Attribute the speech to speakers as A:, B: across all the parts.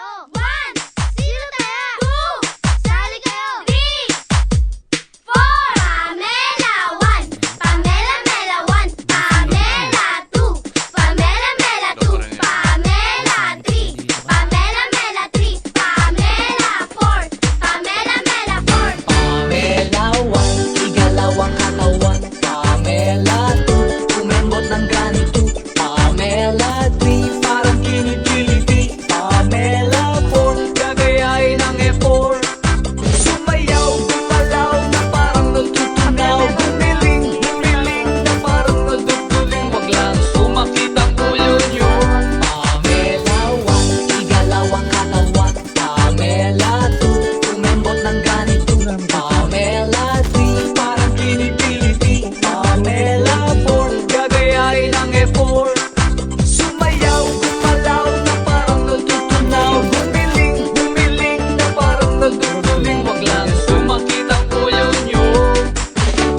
A: kayo? 1. Sino taya? 2. Sali kayo. 3. 4. Pamela 1. Pamela Mela 1. Pamela 2. Pamela Mela 2. Pamela 3. Pamela Mela 3. Pamela 4. Pamela Mela 4.
B: Pamela 1, igalawang katawan. Pamela 2, tumembot ng ganito. Pamela 3, parang kinitiliti. Pamela 4, gagayain ng effort. Sumayaw, gumalaw na parang natutunaw. Gumiling, gumiling na parang naduduling. Wag lang sumakit ang ulo nyo. Pamela 1, igalawang katawan. Pamela 2, tumembot ng ganito. Pamela 3, parang kinitiliti. Pamela 4, gagayain ng effort. Sumayaw, gumalaw na parang natutunaw. Gumiling, gumiling na parang naduduling. Wag lang sumakit ang ulo nyo.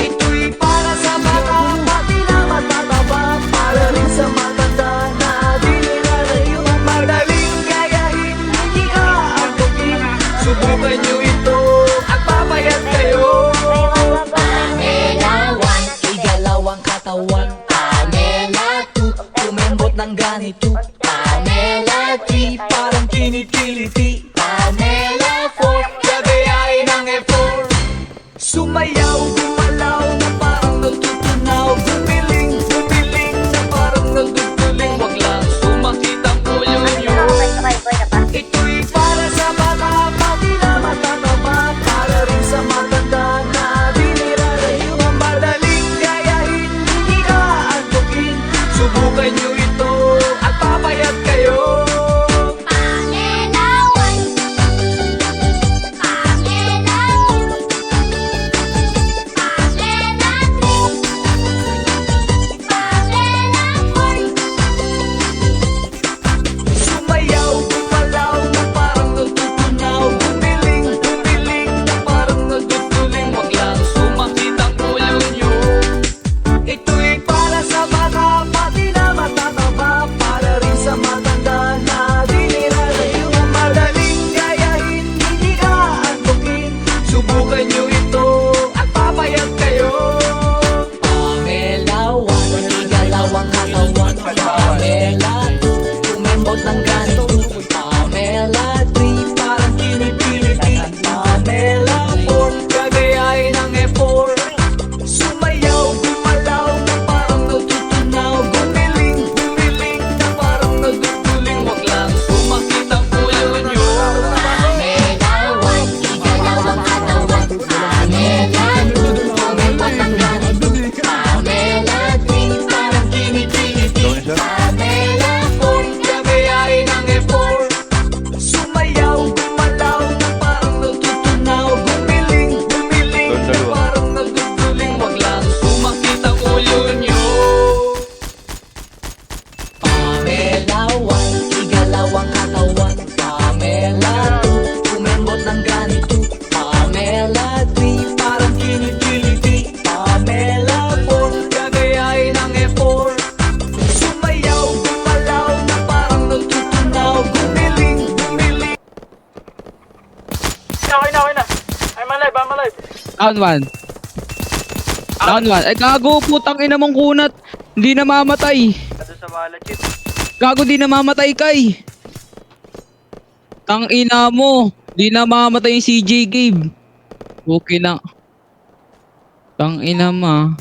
B: Ito'y para sa bata, pati na matataba. Para rin sa matanda na di nilalayo. Madaling gayahin, hindi ka antukin. Subukan nyo ito at papayat kayo. Pamela 1, igalawang katawan. Pamela 2, tumembot ng ganito. Pamela 3, parang kinitiliti. Pamela 4, gagayain ng effort. Sumayaw, gumalaw na parang natutunaw. Gumiling, gumiling na parang naduduling. Wag lang sumakit ang ulo nyo. Ito'y para sa bata, pati na matataba. Para rin sa matanda na di nilalayo. Madaling gayahin, hindi ka antukin. Subukan nyo ito at papayat kayo.
A: Pamela 1. Pamela 2. Pamela 3. Pamela 4.
B: Sumayaw, gumalaw na parang natutunaw. Gumiling, gumiling na parang naduduling. Wag lang sumakit ang ulo nyo. Ito'y para sa bata, pati na matataba. Para rin sa matanda na di nilalayo. Madaling gayahin, hindi ka antukin. Subukan nyo ito at papayat kayo. Pamela 1, igalawang katawan. Pamela 2, tumembot ng ganito. Pamela 3, parang kinitiliti. Pamela 4, gagayain ng effort. Sumayaw, gumalaw na parang natutunaw. Gumiling, gumiling na parang naduduling. Wag lang sumakit ang ulo nyo. Pamela 1, igalawang katawan. Pamela 2, tumembot ng ganito. Pamela 3, parang kinitiliti. Pamela 4, gagayain ng effort. Sumayaw, gumalaw na parang natutunaw. Gumiling, gumiling na parang naduduling. Wag lang sumakit ang ulo nyo. Pamela 1, igalawang katawan. Pamela 2, tumembot ng ganito. Pamela 3, parang kinitiliti. Pamela 4, gagayain ng effort. Sumayaw, gumalaw na parang natutunaw. Gumiling, gumiling.
C: Okay na. I'm alive.
D: Down 1. Down 1. Ay gago, putang ina mong kunat. Hindi namamatay.
C: Ano sa bala, Chip?
D: Gago, di namamatay kay. Tang ina mo. Di namamatay yung CJ Gabe. Okay na. Tang ina ma.